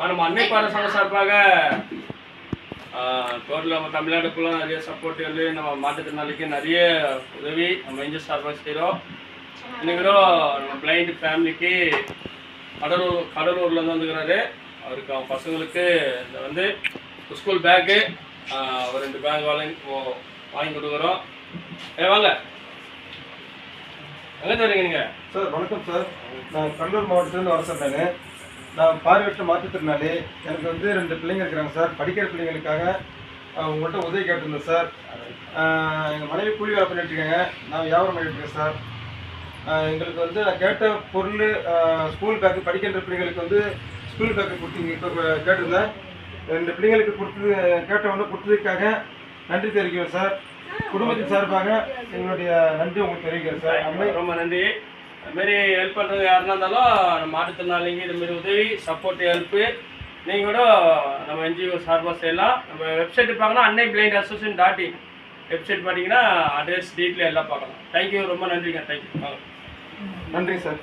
நம்ம அன்னை பாரத சங்கம் சார்பாக டோட்டல் நம்ம தமிழ்நாடு ஃபுல்லாக நிறைய சப்போர்ட் வந்து நம்ம மாற்றுத்திறனாளிக்கு நிறைய உதவி நம்ம என்ஜிஓ சார்பாக செய்கிறோம். இன்னைக்கும் நம்ம பிளைண்ட் ஃபேமிலிக்கு கடலூர்லேருந்து வந்துக்கிறாரு. அவருக்கு அவன் பசங்களுக்கு இந்த வந்து ஸ்கூல் பேக்கு ஒரு 2 பேக் வாங்கி கொடுக்குறோம். வாங்க, எங்கே வரீங்க நீங்கள்? சார் வணக்கம் சார், நான் கடலூர் மாவட்டத்துலேருந்து வர சொன்னேங்க. நான் பார்வையற்ற மாற்றுத்திறனாளி. எனக்கு வந்து 2 பிள்ளைங்க இருக்கிறாங்க சார். படிக்கிற பிள்ளைங்களுக்காக உங்கள்கிட்ட உதவி கேட்டிருந்தேன் சார். எங்கள் மனைவி கூலி வேலை பண்ணிட்டுருக்காங்க, நான் வியாபாரம் பண்ணிட்டுருக்கேன் சார். எங்களுக்கு வந்து நான் கேட்ட பொருள் ஸ்கூல் பேக்கு, படிக்கின்ற பிள்ளைங்களுக்கு வந்து ஸ்கூல் பேக்கு கொடுத்தீங்க இப்போ கேட்டிருந்தேன். 2 பிள்ளைங்களுக்கு கேட்டவொன்னே கொடுத்ததுக்காக நன்றி தெரிவிக்கிறேன் சார். குடும்பத்தின் சார்பாக எங்களுடைய நன்றி உங்களுக்கு தெரிவிக்கிறேன் சார். ரொம்ப நன்றி. அதுமாரி ஹெல்ப் பண்ணுறது யாருன்னா இருந்தாலும் நம்ம மாற்றுத்திறனாளிங்க இதுமாரி உதவி சப்போர்ட் ஹெல்ப்பு நீங்கள் கூட நம்ம என்ஜிஓ சார்பாக செய்யலாம். நம்ம வெப்சைட்டு பார்க்கணும், அன்னை பிளைண்ட் அசோசியேஷன்.in வெப்சைட் பார்த்தீங்கன்னா அட்ரஸ் டீட்டெயில் எல்லாம் பார்க்கலாம். தேங்க்யூ, ரொம்ப நன்றிங்க. தேங்க்யூ. நன்றி சார்.